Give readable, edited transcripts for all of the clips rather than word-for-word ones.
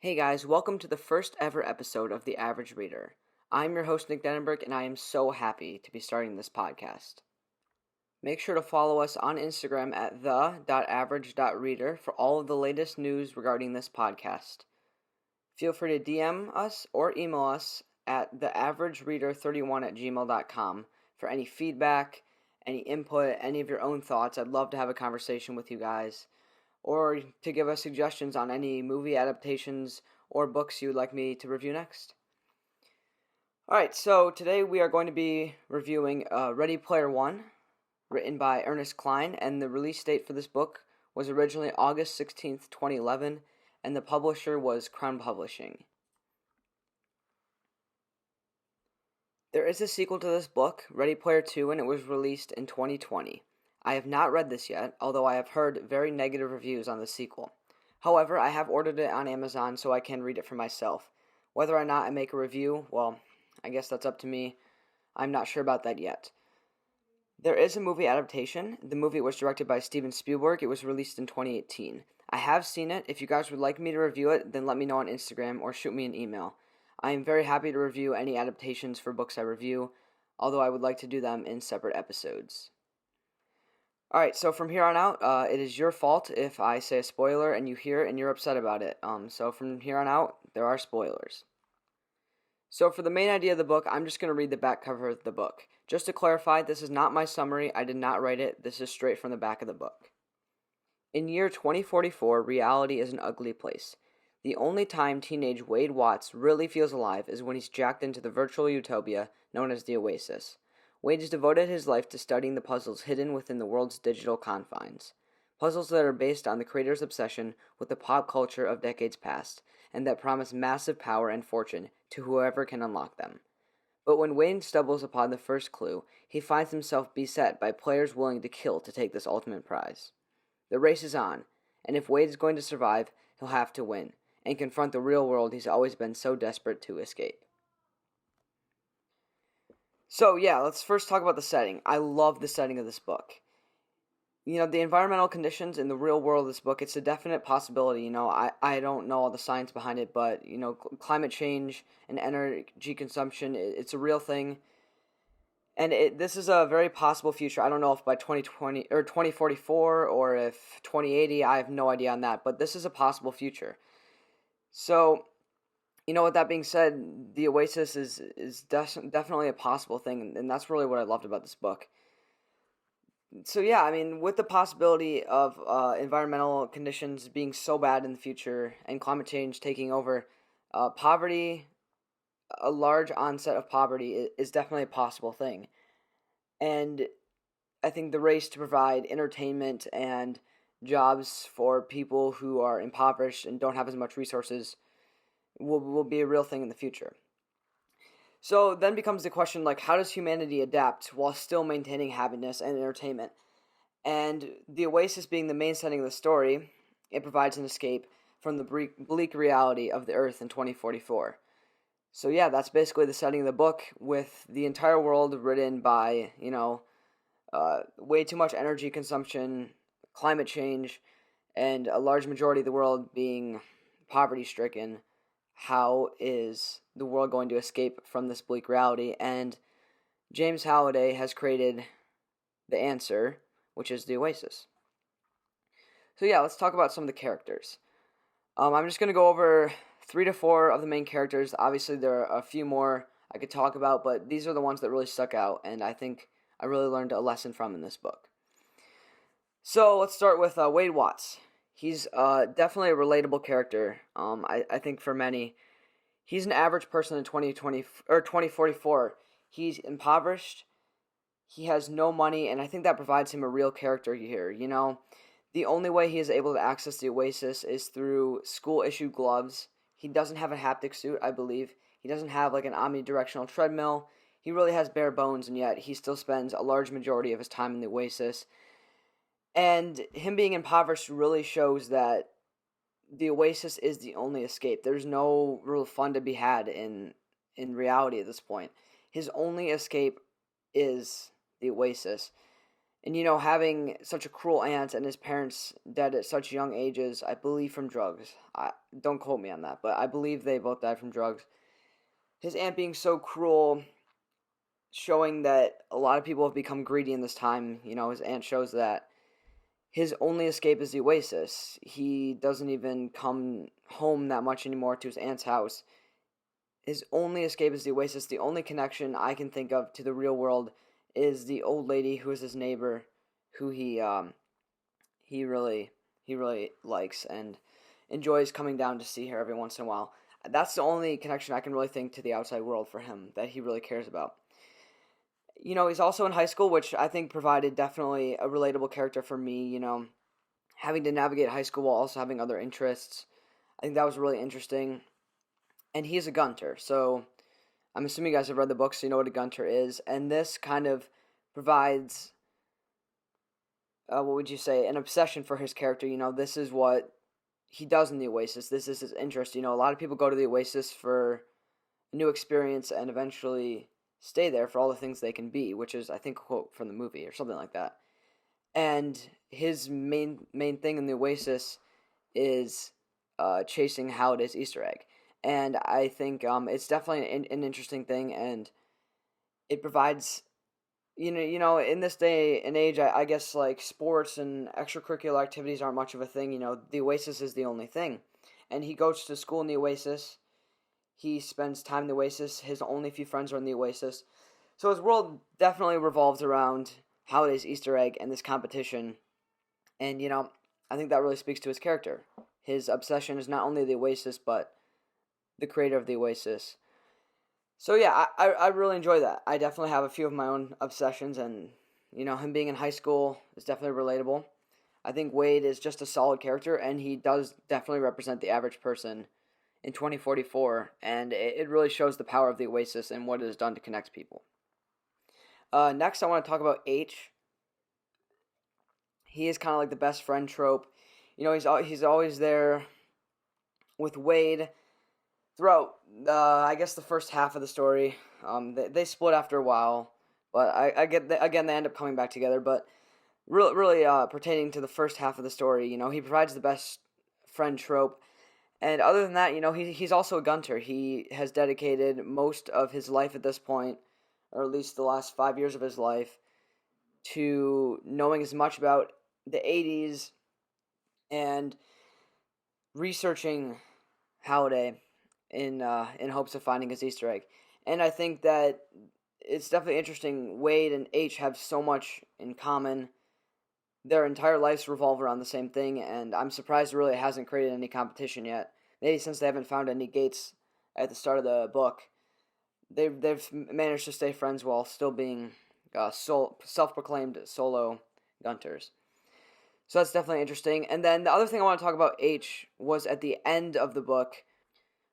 Hey guys, welcome to the first ever episode of The Average Reader. I'm your host, Nick Denenberg, and I am so happy to be starting this podcast. Make sure to follow us on Instagram at the.average.reader for all of the latest news regarding this podcast. Feel free to DM us or email us at theaveragereader31@gmail.com for any feedback, any input, any of your own thoughts. I'd love to have a conversation with you guys, or to give us suggestions on any movie adaptations or books you would like me to review next. Alright, so today we are going to be reviewing Ready Player One, written by Ernest Cline, and the release date for this book was originally August 16th, 2011, and the publisher was Crown Publishing. There is a sequel to this book, Ready Player 2, and it was released in 2020. I have not read this yet, although I have heard very negative reviews on the sequel. However, I have ordered it on Amazon so I can read it for myself. Whether or not I make a review, well, I guess that's up to me. I'm not sure about that yet. There is a movie adaptation. The movie was directed by Steven Spielberg. It was released in 2018. I have seen it. If you guys would like me to review it, then let me know on Instagram or shoot me an email. I am very happy to review any adaptations for books I review, although I would like to do them in separate episodes. Alright, so from here on out, it is your fault if I say a spoiler and you hear it and you're upset about it. So from here on out, there are spoilers. So for the main idea of the book, I'm just going to read the back cover of the book. Just to clarify, this is not my summary. I did not write it. This is straight from the back of the book. In year 2044, reality is an ugly place. The only time teenage Wade Watts really feels alive is when he's jacked into the virtual utopia known as the Oasis. Wade has devoted his life to studying the puzzles hidden within the world's digital confines. Puzzles that are based on the creator's obsession with the pop culture of decades past, and that promise massive power and fortune to whoever can unlock them. But when Wade stumbles upon the first clue, he finds himself beset by players willing to kill to take this ultimate prize. The race is on, and if Wade is going to survive, he'll have to win, and confront the real world he's always been so desperate to escape. So yeah, let's first talk about the setting. I love the setting of this book. The environmental conditions in the real world of this book, it's a definite possibility. I don't know all the science behind it, but, climate change and energy consumption, it's a real thing. And this is a very possible future. I don't know if by 2020 or 2044 or if 2080, I have no idea on that, but this is a possible future. So, with that being said, the Oasis is definitely a possible thing, and that's really what I loved about this book. So yeah, with the possibility of environmental conditions being so bad in the future and climate change taking over, poverty, a large onset of poverty is definitely a possible thing. And I think the race to provide entertainment and jobs for people who are impoverished and don't have as much resources will be a real thing in the future. So then becomes the question, how does humanity adapt while still maintaining happiness and entertainment? And the Oasis being the main setting of the story, it provides an escape from the bleak reality of the Earth in 2044. So yeah, that's basically the setting of the book, with the entire world written by, way too much energy consumption, climate change, and a large majority of the world being poverty-stricken. How is the world going to escape from this bleak reality? And James Halliday has created the answer, which is the Oasis. So yeah, let's talk about some of the characters. I'm just going to go over 3 to 4 of the main characters. Obviously, there are a few more I could talk about, but these are the ones that really stuck out, and I think I really learned a lesson from in this book. So let's start with Wade Watts. He's definitely a relatable character. I think for many, he's an average person in 2020 or 2044. He's impoverished. He has no money, and I think that provides him a real character here. The only way he is able to access the Oasis is through school-issued gloves. He doesn't have a haptic suit, I believe. He doesn't have an omnidirectional treadmill. He really has bare bones, and yet he still spends a large majority of his time in the Oasis. And him being impoverished really shows that the Oasis is the only escape. There's no real fun to be had in reality at this point. His only escape is the Oasis. And having such a cruel aunt and his parents dead at such young ages, I believe from drugs. Don't quote me on that, but I believe they both died from drugs. His aunt being so cruel, showing that a lot of people have become greedy in this time. His aunt shows that his only escape is the Oasis. He doesn't even come home that much anymore to his aunt's house. His only escape is the Oasis. The only connection I can think of to the real world is the old lady who is his neighbor, who he really likes and enjoys coming down to see her every once in a while. That's the only connection I can really think to the outside world for him that he really cares about. He's also in high school, which I think provided definitely a relatable character for me, having to navigate high school while also having other interests. I think that was really interesting. And he's a gunter, so I'm assuming you guys have read the book, so you know what a gunter is. And this kind of provides, what would you say, an obsession for his character. This is what he does in the Oasis. This is his interest. A lot of people go to the Oasis for a new experience and eventually stay there for all the things they can be, which is, I think, a quote from the movie or something like that. And his main thing in the Oasis is chasing Halliday's Easter egg. And I think it's definitely an interesting thing, and it provides, in this day and age, I guess, like, sports and extracurricular activities aren't much of a thing. The Oasis is the only thing. And he goes to school in the Oasis. He spends time in the Oasis. His only few friends are in the Oasis. So his world definitely revolves around Halliday's Easter egg and this competition. And, I think that really speaks to his character. His obsession is not only the Oasis, but the creator of the Oasis. So yeah, I really enjoy that. I definitely have a few of my own obsessions, and him being in high school is definitely relatable. I think Wade is just a solid character, and he does definitely represent the average person in 2044, and it really shows the power of the Oasis and what it has done to connect people. Next, I want to talk about H. He is kind of like the best friend trope. He's always there with Wade throughout, I guess, the first half of the story. They split after a while, but I get again they end up coming back together. But really pertaining to the first half of the story, he provides the best friend trope. And other than that, he's also a gunter. He has dedicated most of his life at this point, or at least the last 5 years of his life, to knowing as much about the 80s and researching Halliday in hopes of finding his Easter egg. And I think that it's definitely interesting. Wade and H have so much in common. Their entire lives revolve around the same thing, and I'm surprised it really hasn't created any competition yet. Maybe since they haven't found any gates at the start of the book, they've managed to stay friends while still being self-proclaimed solo gunters. So that's definitely interesting. And then the other thing I want to talk about H was at the end of the book,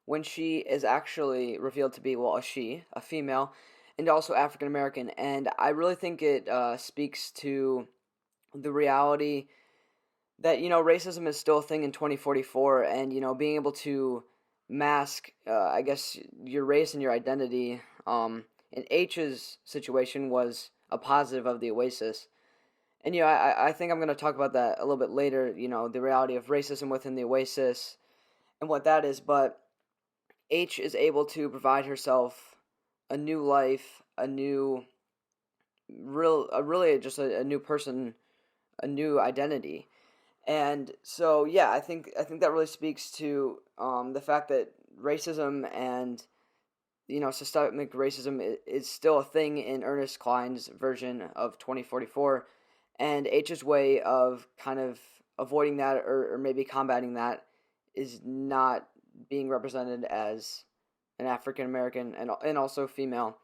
when she is actually revealed to be, a female, and also African American. And I really think it speaks to the reality that, racism is still a thing in 2044, and, being able to mask, I guess, your race and your identity. In H's situation was a positive of the Oasis. And, I think I'm going to talk about that a little bit later, the reality of racism within the Oasis and what that is. But H is able to provide herself a new life, really just a new person, a new identity. And so, yeah, I think that really speaks to the fact that racism and, systemic racism is still a thing in Ernest Cline's version of 2044. And H's way of kind of avoiding that or maybe combating that is not being represented as an African American and also female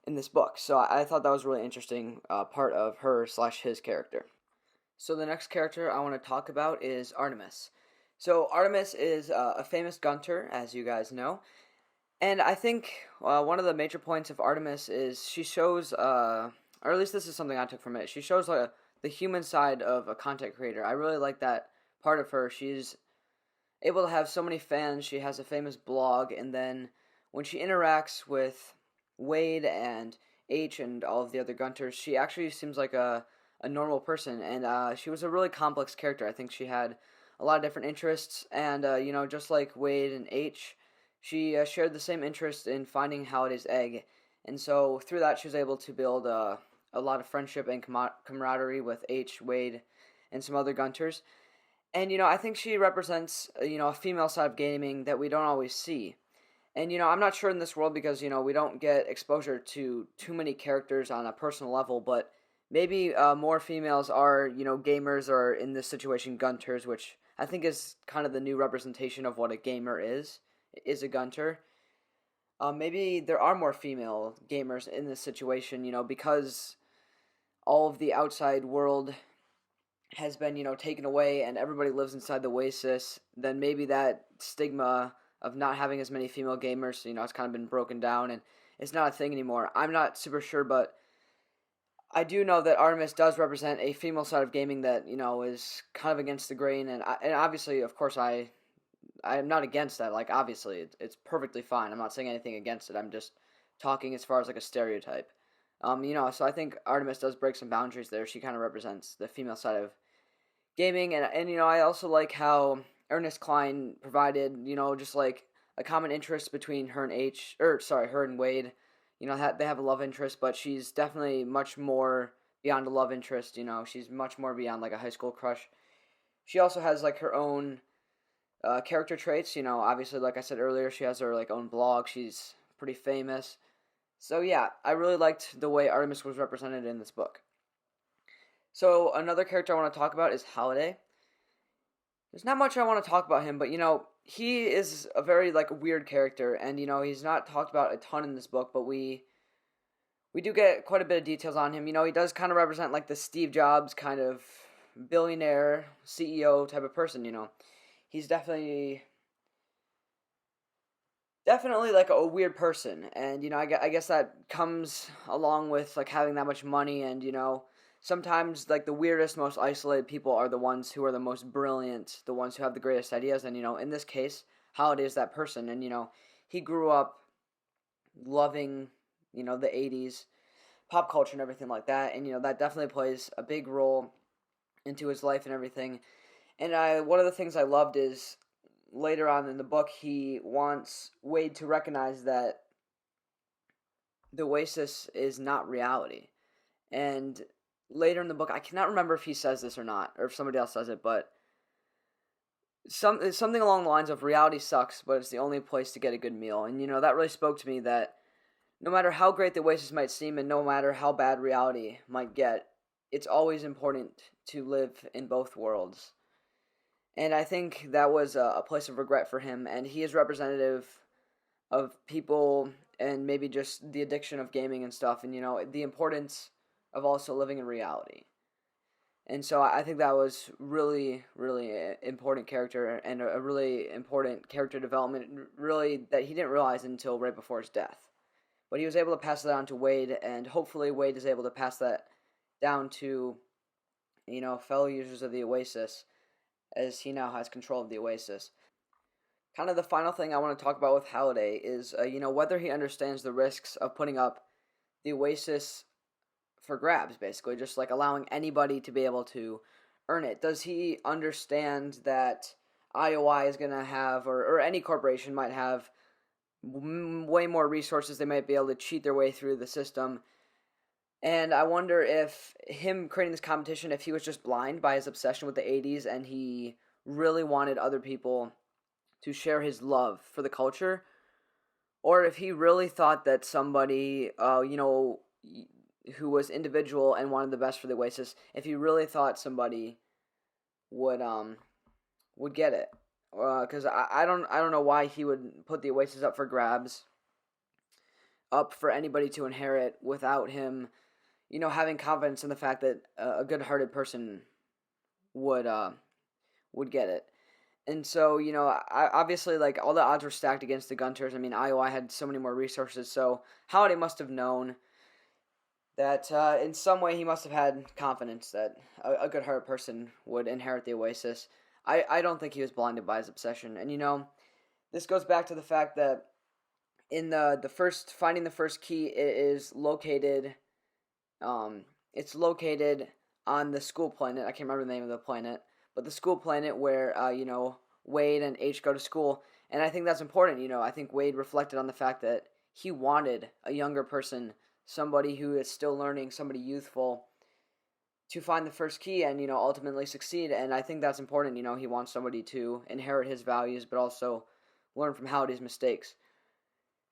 in this book. So I thought that was a really interesting part of her/his character. So the next character I want to talk about is Artemis. So Artemis is a famous gunter, as you guys know. And I think one of the major points of Artemis is she shows, or at least this is something I took from it, she shows the human side of a content creator. I really like that part of her. She's able to have so many fans. She has a famous blog, and then when she interacts with Wade and H and all of the other gunters, she actually seems like a a normal person, and she was a really complex character. I think she had a lot of different interests, and just like Wade and H, she shared the same interest in finding Halliday's egg, and so through that she was able to build a lot of friendship and camaraderie with H, Wade, and some other Gunters. And I think she represents a female side of gaming that we don't always see. And I'm not sure in this world because we don't get exposure to too many characters on a personal level, but maybe more females are gamers, or in this situation Gunters, which I think is kind of the new representation of what a gamer is a Gunter. Maybe there are more female gamers in this situation, because all of the outside world has been taken away and everybody lives inside the Oasis. Then maybe that stigma of not having as many female gamers, it's kind of been broken down and it's not a thing anymore. I'm not super sure, but I do know that Artemis does represent a female side of gaming that is kind of against the grain, and obviously, of course, I am not against that. Like, obviously, it's perfectly fine. I'm not saying anything against it. I'm just talking as far as like a stereotype. So I think Artemis does break some boundaries there. She kind of represents the female side of gaming, and I also like how Ernest Cline provided just like a common interest between her and her and Wade. They have a love interest, but she's definitely much more beyond a love interest. She's much more beyond like a high school crush. She also has like her own character traits. Obviously, like I said earlier, she has her like own blog. She's pretty famous. So yeah, I really liked the way Artemis was represented in this book. So another character I want to talk about is Halliday. There's not much I want to talk about him, but he is a very like weird character, and he's not talked about a ton in this book, but we do get quite a bit of details on him. He does kind of represent like the Steve Jobs kind of billionaire CEO type of person. He's definitely like a weird person, and I guess that comes along with like having that much money, and sometimes like the weirdest, most isolated people are the ones who are the most brilliant, the ones who have the greatest ideas. And in this case, Halliday is that person. And he grew up loving the 80s pop culture and everything like that, and that definitely plays a big role into his life and everything. And one of the things I loved is later on in the book, he wants Wade to recognize that the Oasis is not reality. And later in the book, I cannot remember if he says this or not, or if somebody else says it, but something along the lines of reality sucks, but it's the only place to get a good meal. And that really spoke to me, that no matter how great the Oasis might seem, and no matter how bad reality might get, it's always important to live in both worlds. And I think that was a place of regret for him, and he is representative of people and maybe just the addiction of gaming and stuff, and the importance of also living in reality. And so I think that was really, really important character, and a really important character development, really, that he didn't realize until right before his death. But he was able to pass that on to Wade, and hopefully Wade is able to pass that down to fellow users of the Oasis, as he now has control of the Oasis. Kind of the final thing I want to talk about with Halliday is, whether he understands the risks of putting up the Oasis for grabs, basically, just like allowing anybody to be able to earn it. Does he understand that IOI is going to have, or any corporation might have, way more resources? They might be able to cheat their way through the system. And I wonder if him creating this competition, if he was just blind by his obsession with the 80s and he really wanted other people to share his love for the culture, or if he really thought that somebody, who was individual and wanted the best for the Oasis, if he really thought somebody would get it. Because I don't know why he would put the Oasis up for grabs, up for anybody to inherit without him having confidence in the fact that a good-hearted person would get it. And so, obviously, like, all the odds were stacked against the Gunters. I mean, IOI had so many more resources, so Halliday must have known that in some way he must have had confidence that a good-hearted person would inherit the Oasis. I don't think he was blinded by his obsession. And, this goes back to the fact that in finding the first key, it is located... it's located on the school planet. I can't remember the name of the planet, but the school planet where Wade and H go to school, and I think that's important. I think Wade reflected on the fact that he wanted a younger person, somebody who is still learning, somebody youthful, to find the first key and ultimately succeed. And I think that's important. He wants somebody to inherit his values, but also learn from Halliday's mistakes.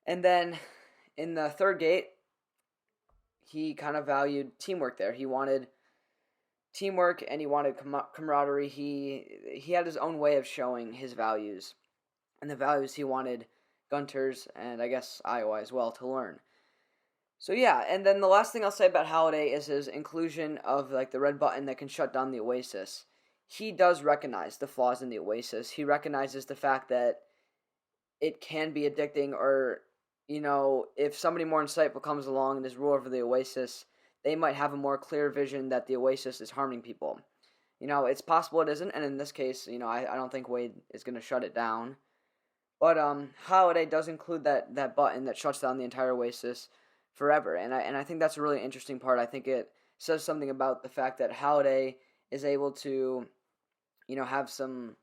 And then in the third gate, he kind of valued teamwork there. He wanted teamwork and he wanted camaraderie. He had his own way of showing his values and the values he wanted Gunters and I guess Iowa as well to learn. So yeah, and then the last thing I'll say about Halliday is his inclusion of like the red button that can shut down the Oasis. He does recognize the flaws in the Oasis. He recognizes the fact that it can be addicting, or if somebody more insightful comes along and is ruler over the Oasis, they might have a more clear vision that the Oasis is harming people. It's possible it isn't, and in this case, I don't think Wade is going to shut it down. But Halliday does include that button that shuts down the entire Oasis forever, and I think that's a really interesting part. I think it says something about the fact that Halliday is able to, have some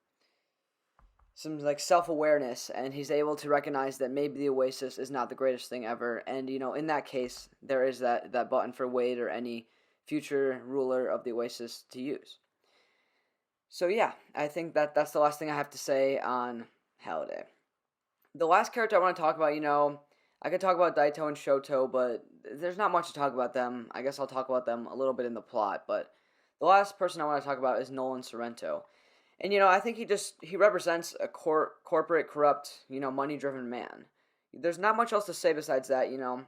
like self-awareness, and he's able to recognize that maybe the Oasis is not the greatest thing ever, and in that case there is that button for Wade or any future ruler of the Oasis to use. So yeah, I think that's the last thing I have to say on Halliday. The last character I want to talk about, I could talk about Daito and Shoto, but there's not much to talk about them. I guess I'll talk about them a little bit in the plot, but the last person I want to talk about is Nolan Sorrento. And, I think he represents a corporate, corrupt, money-driven man. There's not much else to say besides that,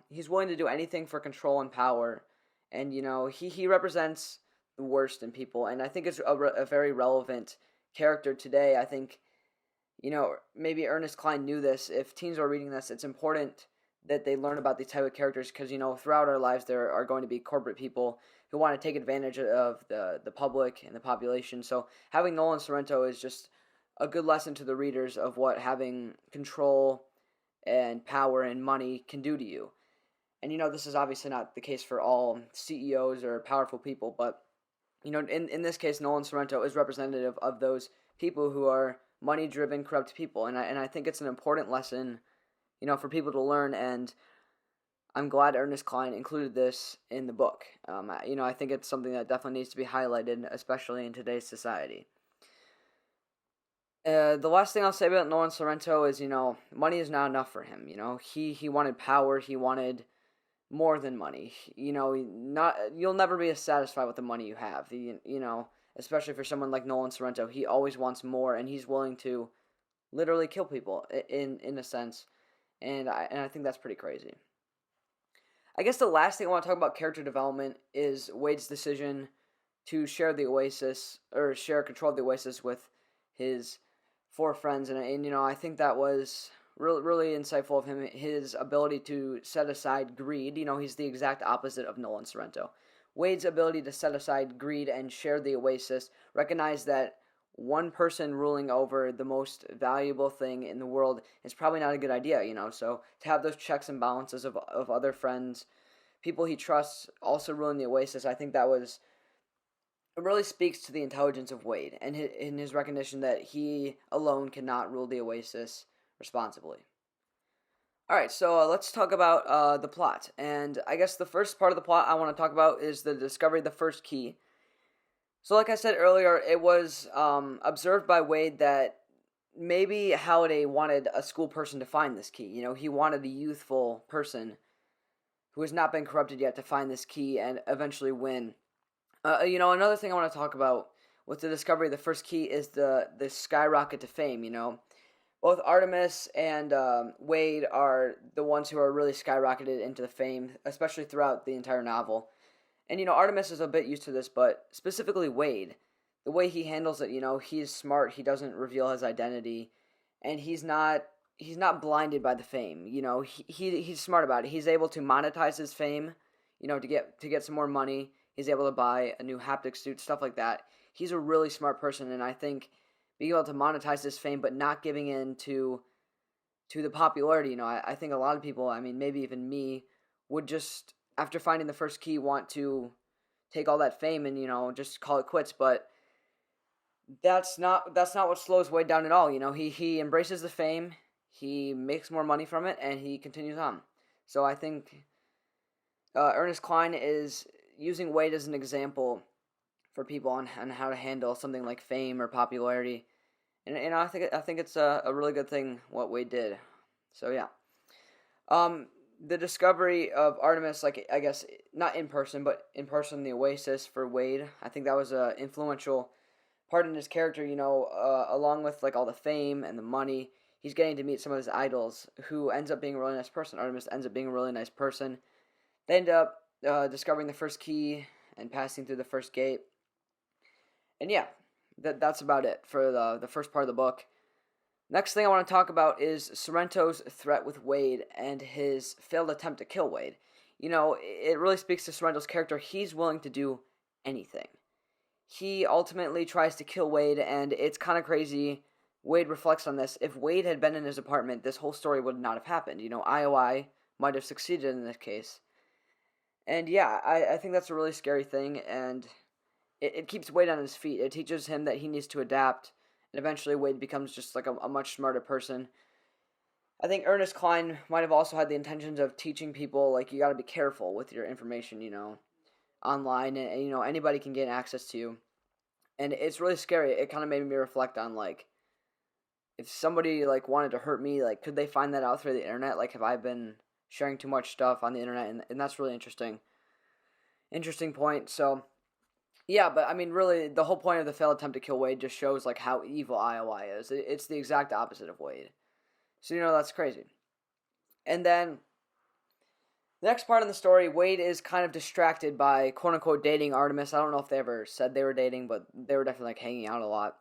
He's willing to do anything for control and power. And, he represents the worst in people. And I think it's a very relevant character today. I think, maybe Ernest Cline knew this. If teens are reading this, it's important that they learn about these type of characters because, throughout our lives there are going to be corporate people who want to take advantage of the public and the population. So having Nolan Sorrento is just a good lesson to the readers of what having control and power and money can do to you. And this is obviously not the case for all CEOs or powerful people, but in this case Nolan Sorrento is representative of those people who are money-driven, corrupt people. And I think it's an important lesson, for people to learn, and I'm glad Ernest Cline included this in the book. I think it's something that definitely needs to be highlighted, especially in today's society. The last thing I'll say about Nolan Sorrento is, money is not enough for him. He wanted power. He wanted more than money. You'll never be satisfied with the money you have. Especially for someone like Nolan Sorrento, he always wants more, and he's willing to literally kill people in a sense. And I think that's pretty crazy. I guess the last thing I want to talk about character development is Wade's decision to share the Oasis, or share control of the Oasis with his 4 friends. And I think that was really, really insightful of him, his ability to set aside greed. He's the exact opposite of Nolan Sorrento. Wade's ability to set aside greed and share the Oasis, recognize that one person ruling over the most valuable thing in the world is probably not a good idea, so to have those checks and balances of other friends, people he trusts also ruling the Oasis, I think it really speaks to the intelligence of Wade and in his recognition that he alone cannot rule the Oasis responsibly. Alright, so let's talk about the plot, and I guess the first part of the plot I want to talk about is the discovery of the first key. So like I said earlier, it was observed by Wade that maybe Halliday wanted a school person to find this key. He wanted a youthful person who has not been corrupted yet to find this key and eventually win. Another thing I want to talk about with the discovery of the first key is the skyrocket to fame. Both Artemis and Wade are the ones who are really skyrocketed into the fame, especially throughout the entire novel. And, Artemis is a bit used to this, but specifically Wade, the way he handles it, he's smart, he doesn't reveal his identity, and he's not blinded by the fame. He's smart about it. He's able to monetize his fame, to get some more money. He's able to buy a new haptic suit, stuff like that. He's a really smart person, and I think being able to monetize his fame but not giving in to the popularity, I think a lot of people, maybe even me, would just, after finding the first key, want to take all that fame and just call it quits. But that's not what slows Wade down at all. He embraces the fame, he makes more money from it, and he continues on. So I think Ernest Cline is using Wade as an example for people on how to handle something like fame or popularity, and I think it's a really good thing what Wade did. So yeah, the discovery of Artemis, like I guess not in person, but in person, the Oasis for Wade. I think that was a influential part in his character. Along with like all the fame and the money, he's getting to meet some of his idols, who ends up being a really nice person. Artemis ends up being a really nice person. They end up discovering the first key and passing through the first gate. And yeah, that's about it for the first part of the book. Next thing I want to talk about is Sorrento's threat with Wade and his failed attempt to kill Wade. It really speaks to Sorrento's character. He's willing to do anything. He ultimately tries to kill Wade, and it's kind of crazy. Wade reflects on this. If Wade had been in his apartment, this whole story would not have happened. IOI might have succeeded in this case. And yeah, I think that's a really scary thing, and it keeps Wade on his feet. It teaches him that he needs to adapt, and eventually Wade becomes just like a much smarter person. I think Ernest Cline might have also had the intentions of teaching people, like, you got to be careful with your information, online, and anybody can gain access to you. And it's really scary. It kind of made me reflect on, like, if somebody, like, wanted to hurt me, like, could they find that out through the internet? Like, have I been sharing too much stuff on the internet? And that's really interesting point. So yeah, but I mean, really, the whole point of the failed attempt to kill Wade just shows like how evil IOI is. It's the exact opposite of Wade. So that's crazy. And then the next part of the story, Wade is kind of distracted by quote unquote dating Artemis. I don't know if they ever said they were dating, but they were definitely like hanging out a lot.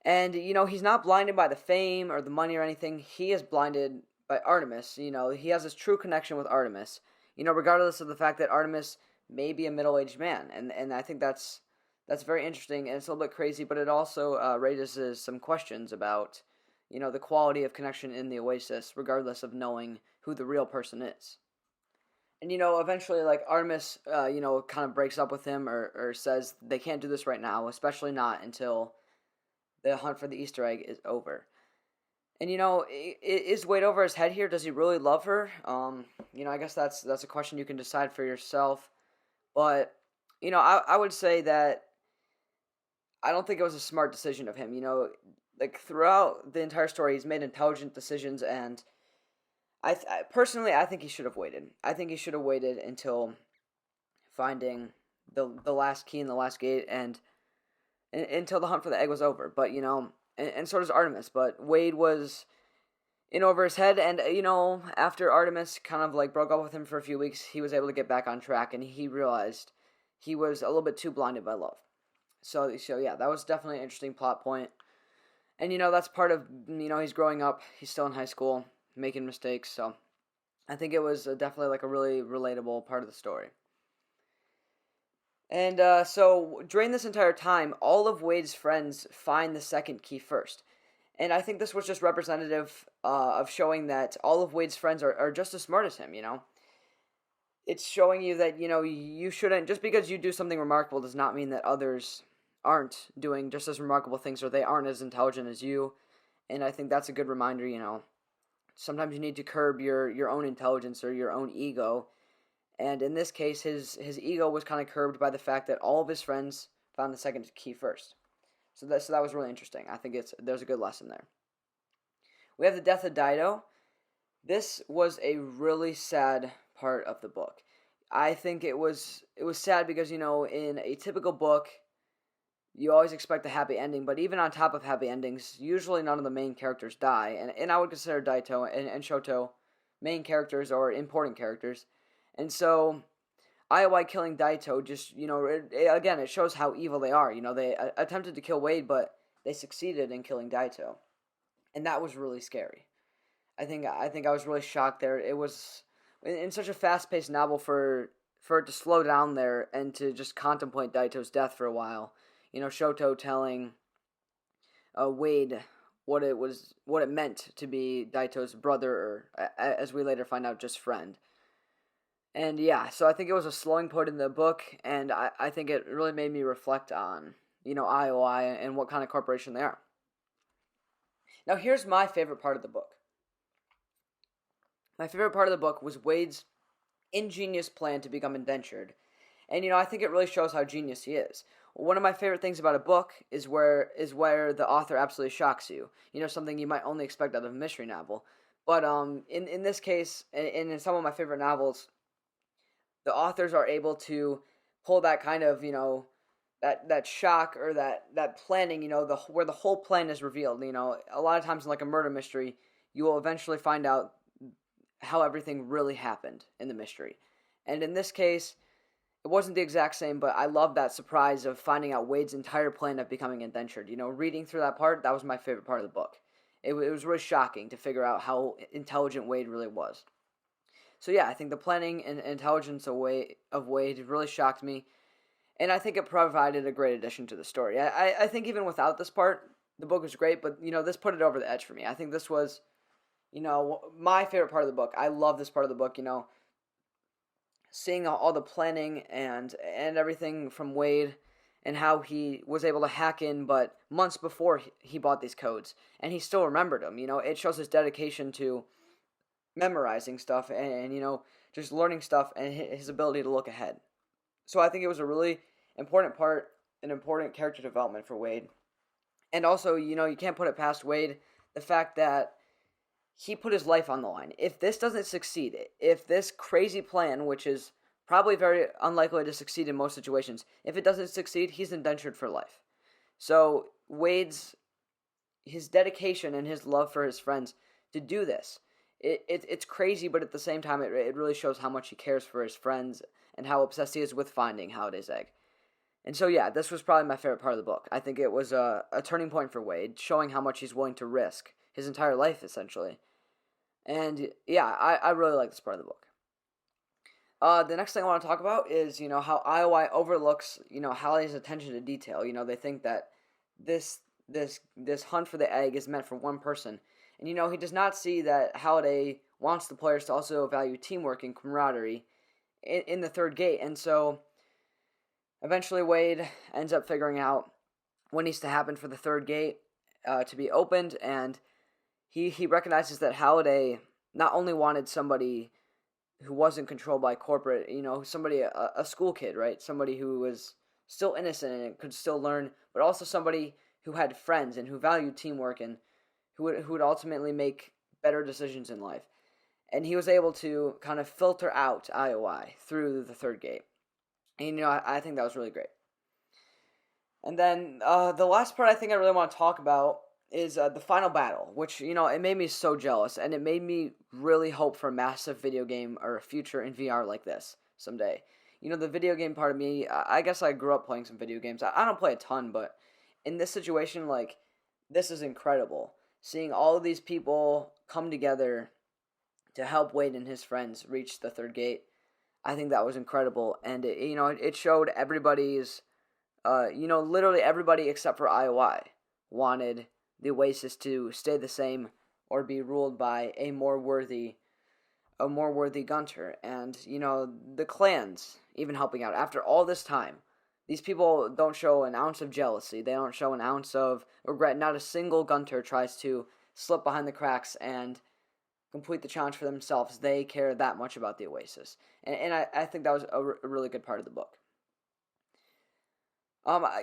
And he's not blinded by the fame or the money or anything. He is blinded by Artemis. He has this true connection with Artemis. Regardless of the fact that Artemis may be a middle-aged man, and I think that's very interesting, and it's a little bit crazy, but it also raises some questions about, the quality of connection in the Oasis, regardless of knowing who the real person is. And, eventually, like, Artemis, kind of breaks up with him or says they can't do this right now, especially not until the hunt for the Easter egg is over. And, is Wade over his head here? Does he really love her? I guess that's a question you can decide for yourself. But, I would say that I don't think it was a smart decision of him. Like, throughout the entire story, he's made intelligent decisions, and personally, I think he should have waited. I think he should have waited until finding the last key in the last gate, and until the hunt for the egg was over. But, and so does Artemis. But Wade was in over his head, and, after Artemis kind of, like, broke up with him for a few weeks, he was able to get back on track, and he realized he was a little bit too blinded by love. So yeah, that was definitely an interesting plot point. And, that's part of, he's growing up, he's still in high school, making mistakes, so I think it was definitely, like, a really relatable part of the story. And so during this entire time, all of Wade's friends find the second key first. And I think this was just representative of showing that all of Wade's friends are just as smart as him, It's showing you that, you shouldn't, just because you do something remarkable does not mean that others aren't doing just as remarkable things, or they aren't as intelligent as you. And I think that's a good reminder, Sometimes you need to curb your own intelligence or your own ego. And in this case, his ego was kind of curbed by the fact that all of his friends found the second key first. So that was really interesting. I think there's a good lesson there. We have the death of Dido. This was a really sad part of the book. I think it was sad because, in a typical book, you always expect a happy ending, but even on top of happy endings, usually none of the main characters die. And I would consider Daito and Shoto main characters or important characters. And so IOI killing Daito just, again, it shows how evil they are. They attempted to kill Wade, but they succeeded in killing Daito. And that was really scary. I think I was really shocked there. It was in such a fast-paced novel for it to slow down there and to just contemplate Daito's death for a while. Shoto telling Wade what it meant to be Daito's brother, or as we later find out, just friend. And yeah, so I think it was a slowing point in the book, and I think it really made me reflect on, IOI and what kind of corporation they are. Now, here's my favorite part of the book. My favorite part of the book was Wade's ingenious plan to become indentured. And I think it really shows how genius he is. One of my favorite things about a book is where the author absolutely shocks you. Something you might only expect out of a mystery novel. But in this case, and in some of my favorite novels, the authors are able to pull that kind of that shock or that planning, where the whole plan is revealed. A lot of times in like a murder mystery, you will eventually find out how everything really happened in the mystery. And in this case, it wasn't the exact same, but I love that surprise of finding out Wade's entire plan of becoming indentured. Reading through that part, that was my favorite part of the book. It was really shocking to figure out how intelligent Wade really was. So yeah, I think the planning and intelligence of Wade really shocked me, and I think it provided a great addition to the story. I think even without this part, the book was great, but this put it over the edge for me. I think this was, my favorite part of the book. I love this part of the book. Seeing all the planning and everything from Wade, and how he was able to hack in, but months before he bought these codes, and he still remembered them. It shows his dedication to memorizing stuff and just learning stuff and his ability to look ahead. So I think it was a really important part, an important character development for Wade. And also, you can't put it past Wade, the fact that he put his life on the line. If this doesn't succeed, if this crazy plan, which is probably very unlikely to succeed in most situations, if it doesn't succeed, he's indentured for life. So his dedication and his love for his friends to do this, it's crazy, but at the same time, it really shows how much he cares for his friends and how obsessed he is with finding Halliday's egg. And so yeah, this was probably my favorite part of the book. I think it was a turning point for Wade, showing how much he's willing to risk his entire life, essentially. And yeah, I really like this part of the book. The next thing I want to talk about is, how IOI overlooks, Halliday's attention to detail. They think that this hunt for the egg is meant for one person. And, he does not see that Halliday wants the players to also value teamwork and camaraderie in the third gate. And so eventually Wade ends up figuring out what needs to happen for the third gate to be opened, and he recognizes that Halliday not only wanted somebody who wasn't controlled by corporate, somebody, a school kid, right? Somebody who was still innocent and could still learn, but also somebody who had friends and who valued teamwork and who would ultimately make better decisions in life. And he was able to kind of filter out IOI through the third gate. And, I think that was really great. And then the last part I think I really want to talk about is the final battle, which, it made me so jealous, and it made me really hope for a massive video game or a future in VR like this someday. The video game part of me, I guess I grew up playing some video games. I don't play a ton, but in this situation, like, this is incredible. Seeing all of these people come together to help Wade and his friends reach the third gate, I think that was incredible. And, it showed everybody's, literally everybody except for IOI wanted the Oasis to stay the same or be ruled by a more worthy Gunter. And, the clans even helping out. After all this time, these people don't show an ounce of jealousy. They don't show an ounce of regret. Not a single Gunter tries to slip behind the cracks and complete the challenge for themselves. They care that much about the Oasis. And I think that was a really good part of the book.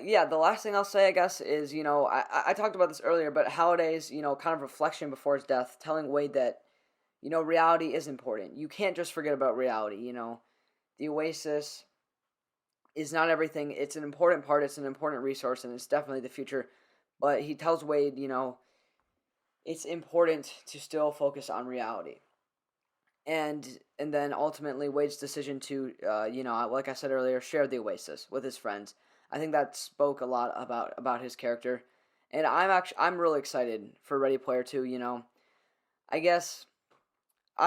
Yeah, the last thing I'll say, I guess, is, I talked about this earlier, but Halliday's, kind of reflection before his death, telling Wade that, reality is important. You can't just forget about reality, The Oasis is not everything. It's an important part, it's an important resource, and it's definitely the future. But he tells Wade, it's important to still focus on reality. And then ultimately Wade's decision to, like I said earlier, share the Oasis with his friends. I think that spoke a lot about his character, and I'm really excited for Ready Player 2. I guess a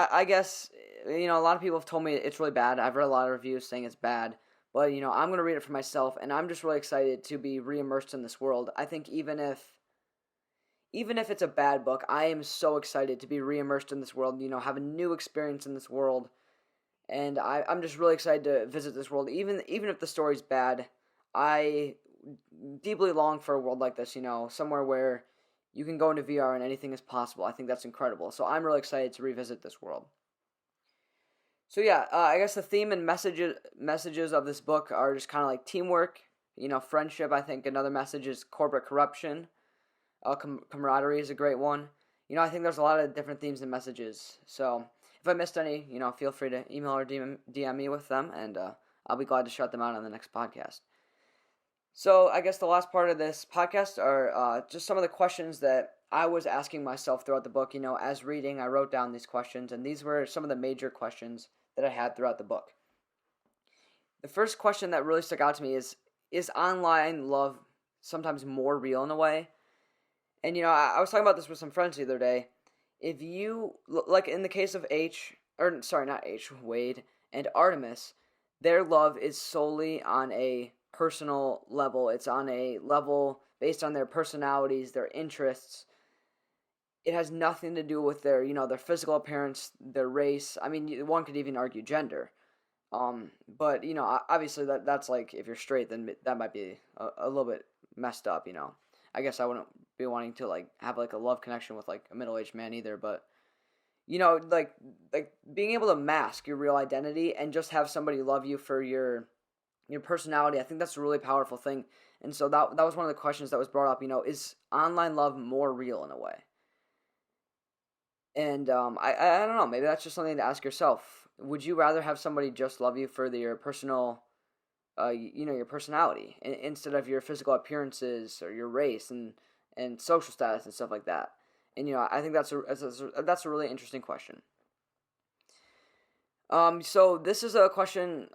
lot of people have told me it's really bad. I've read a lot of reviews saying it's bad, but I'm gonna read it for myself, and I'm just really excited to be re-immersed in this world. I think even if it's a bad book, I am so excited to be re-immersed in this world. Have a new experience in this world, and I'm just really excited to visit this world. Even if the story's bad, I deeply long for a world like this. Somewhere where you can go into VR and anything is possible. I think that's incredible. So I'm really excited to revisit this world. So yeah, I guess the theme and messages of this book are just kind of like teamwork, friendship. I think another message is corporate corruption. Camaraderie is a great one. I think there's a lot of different themes and messages. So if I missed any, feel free to email or DM me with them, and I'll be glad to shout them out on the next podcast. So I guess the last part of this podcast are just some of the questions that I was asking myself throughout the book. As reading, I wrote down these questions, and these were some of the major questions that I had throughout the book. The first question that really stuck out to me is online love sometimes more real in a way? And, I was talking about this with some friends the other day. If you, like in the case of Wade and Artemis, their love is solely on a personal level. It's on a level based on their personalities, their interests. It has nothing to do with their, their physical appearance, their race. I mean, one could even argue gender. But, obviously that's like, if you're straight, then that might be a little bit messed up, I guess I wouldn't be wanting to like have like a love connection with like a middle-aged man either, but like being able to mask your real identity and just have somebody love you for your personality, I think that's a really powerful thing. And so that was one of the questions that was brought up, is online love more real in a way? And I don't know, maybe that's just something to ask yourself. Would you rather have somebody just love you for your personal your personality instead of your physical appearances or your race and social status and stuff like that? And I think that's a really interesting question. So this is a question: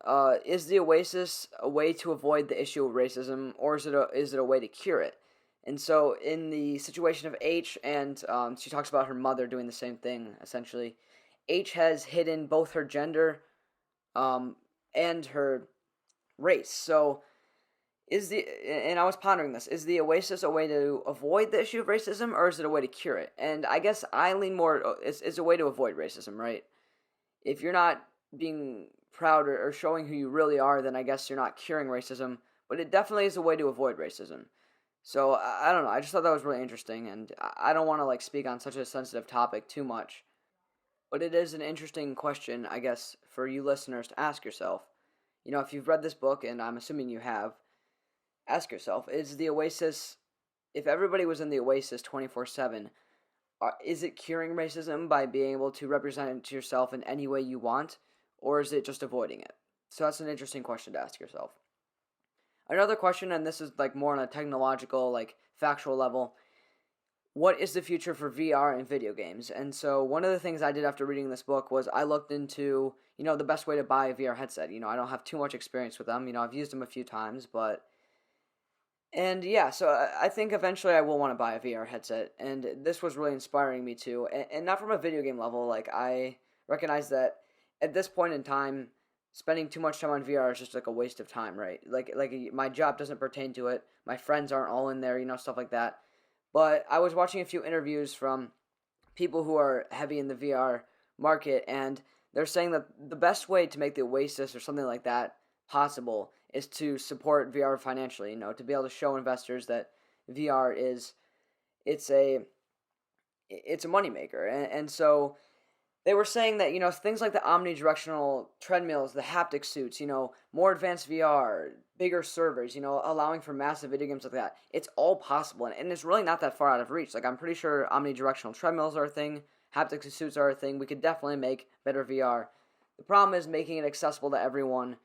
is the Oasis a way to avoid the issue of racism, or is it a way to cure it? And so in the situation of H, and she talks about her mother doing the same thing essentially. H has hidden both her gender, and her race. So and I was pondering this, is the Oasis a way to avoid the issue of racism, or is it a way to cure it? And I guess I lean more, it's a way to avoid racism, right? If you're not being proud or showing who you really are, then I guess you're not curing racism, but it definitely is a way to avoid racism. So I don't know, I just thought that was really interesting, and I don't want to like speak on such a sensitive topic too much, but it is an interesting question, I guess, for you listeners to ask yourself. If you've read this book, and I'm assuming you have, ask yourself, is the Oasis, if everybody was in the Oasis 24/7, is it curing racism by being able to represent it to yourself in any way you want, or is it just avoiding it? So that's an interesting question to ask yourself. Another question, and this is like more on a technological, like factual level, what is the future for VR and video games? And so one of the things I did after reading this book was I looked into, the best way to buy a VR headset. I don't have too much experience with them. I've used them a few times, and yeah, so I think eventually I will want to buy a VR headset, and this was really inspiring me too, and not from a video game level. Like, I recognize that at this point in time, spending too much time on VR is just like a waste of time, right? Like my job doesn't pertain to it, my friends aren't all in there, stuff like that. But I was watching a few interviews from people who are heavy in the VR market, and they're saying that the best way to make the Oasis or something like that possible is to support VR financially, to be able to show investors that VR it's a moneymaker. And so they were saying that, things like the omnidirectional treadmills, the haptic suits, more advanced VR, bigger servers, allowing for massive video games like that, it's all possible. And it's really not that far out of reach. Like, I'm pretty sure omnidirectional treadmills are a thing, haptic suits are a thing. We could definitely make better VR. The problem is making it accessible to everyone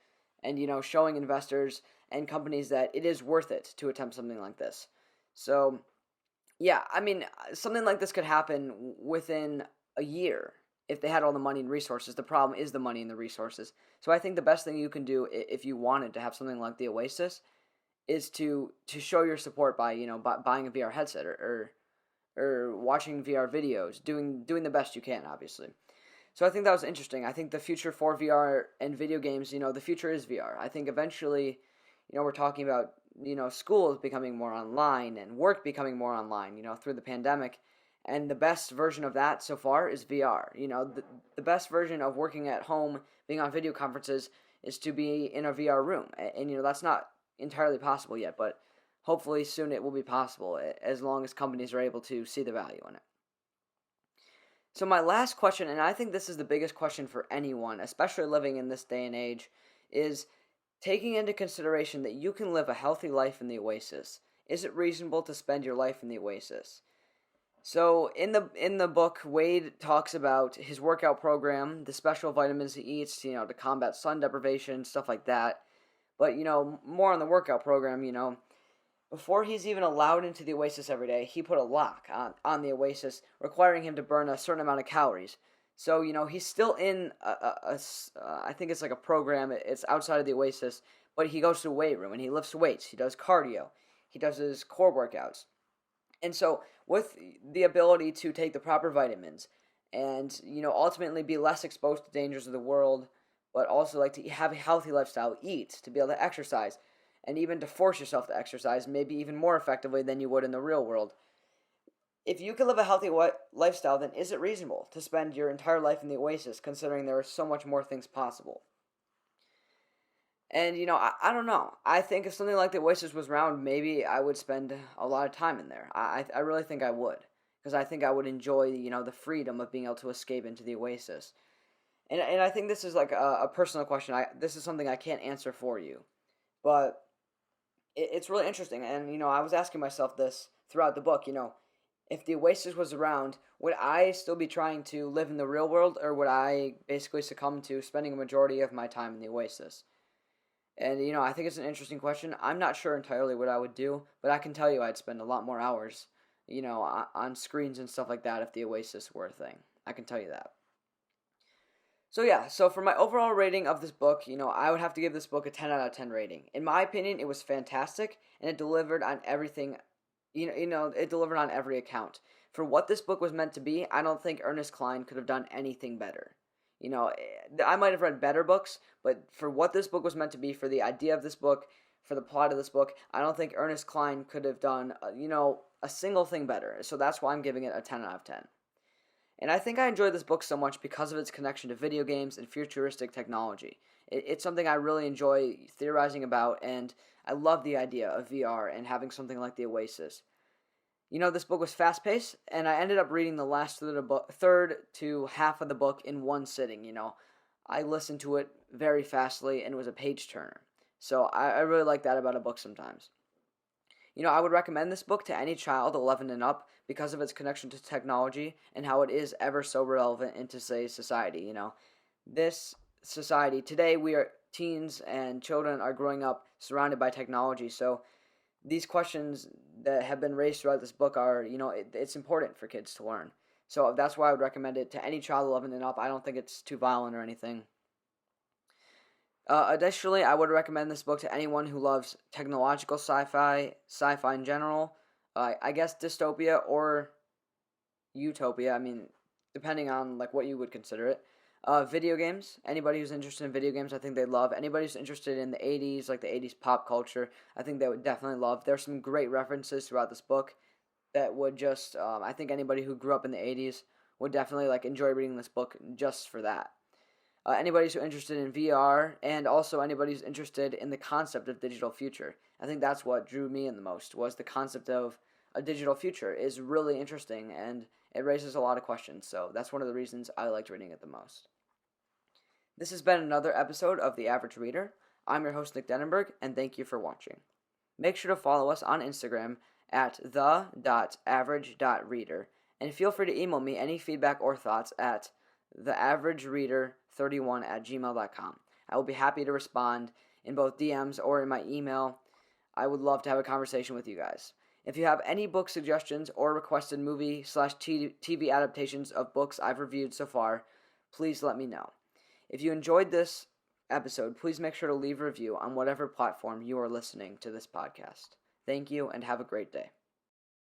and, showing investors and companies that it is worth it to attempt something like this. So, yeah, I mean, something like this could happen within a year if they had all the money and resources. The problem is the money and the resources. So I think the best thing you can do if you wanted to have something like the Oasis is to show your support by, buying a VR headset or watching VR videos, doing the best you can, obviously. So I think that was interesting. I think the future for VR and video games, the future is VR. I think eventually, we're talking about, schools becoming more online and work becoming more online, through the pandemic. And the best version of that so far is VR. The best version of working at home, being on video conferences, is to be in a VR room. And that's not entirely possible yet, but hopefully soon it will be possible, as long as companies are able to see the value in it. So my last question, and I think this is the biggest question for anyone, especially living in this day and age, is taking into consideration that you can live a healthy life in the Oasis. Is it reasonable to spend your life in the Oasis? So in the book, Wade talks about his workout program, the special vitamins he eats, to combat sun deprivation, stuff like that. But more on the workout program, before he's even allowed into the Oasis every day, he put a lock on the Oasis, requiring him to burn a certain amount of calories. So, he's still in I think it's like a program, it's outside of the Oasis, but he goes to a weight room and he lifts weights, he does cardio, he does his core workouts. And so, with the ability to take the proper vitamins and, ultimately be less exposed to dangers of the world, but also like to have a healthy lifestyle, eat, to be able to exercise, and even to force yourself to exercise, maybe even more effectively than you would in the real world. If you can live a healthy lifestyle, then is it reasonable to spend your entire life in the Oasis, considering there are so much more things possible? And, I don't know. I think if something like the Oasis was around, maybe I would spend a lot of time in there. I really think I would. Because I think I would enjoy, the freedom of being able to escape into the Oasis. And I think this is like a personal question. This is something I can't answer for you. But it's really interesting. And, I was asking myself this throughout the book, if the Oasis was around, would I still be trying to live in the real world, or would I basically succumb to spending a majority of my time in the Oasis? And, I think it's an interesting question. I'm not sure entirely what I would do, but I can tell you I'd spend a lot more hours, on screens and stuff like that if the Oasis were a thing. I can tell you that. So yeah, so for my overall rating of this book, I would have to give this book a 10 out of 10 rating. In my opinion, it was fantastic, and it delivered on everything, it delivered on every account. For what this book was meant to be, I don't think Ernest Cline could have done anything better. I might have read better books, but for what this book was meant to be, for the idea of this book, for the plot of this book, I don't think Ernest Cline could have done, a single thing better. So that's why I'm giving it a 10 out of 10. And I think I enjoyed this book so much because of its connection to video games and futuristic technology. It's something I really enjoy theorizing about, and I love the idea of VR and having something like the Oasis. This book was fast-paced, and I ended up reading the last third to half of the book in one sitting. I listened to it very fastly, and it was a page-turner. So I really like that about a book sometimes. I would recommend this book to any child 11 and up because of its connection to technology and how it is ever so relevant in today's society. This society, today teens and children are growing up surrounded by technology, so these questions that have been raised throughout this book are, it's important for kids to learn. So that's why I would recommend it to any child 11 and up. I don't think it's too violent or anything. Additionally, I would recommend this book to anyone who loves technological sci-fi in general. I guess dystopia or utopia. I mean, depending on like what you would consider it. Video games. Anybody who's interested in video games, I think they'd love. Anybody who's interested in the 80s, like the 80s pop culture, I think they would definitely love. There's some great references throughout this book that would just, I think anybody who grew up in the 80s would definitely like enjoy reading this book just for that. Anybody who's interested in VR, and also anybody who's interested in the concept of digital future. I think that's what drew me in the most, was the concept of a digital future is really interesting, and it raises a lot of questions, so that's one of the reasons I liked reading it the most. This has been another episode of The Average Reader. I'm your host, Nick Denenberg, and thank you for watching. Make sure to follow us on Instagram at the.average.reader, and feel free to email me any feedback or thoughts at theaveragereader31@gmail.com. I will be happy to respond in both DMs or in my email. I would love to have a conversation with you guys. If you have any book suggestions or requested movie/TV adaptations of books I've reviewed so far, please let me know. If you enjoyed this episode, please make sure to leave a review on whatever platform you are listening to this podcast. Thank you, and have a great day.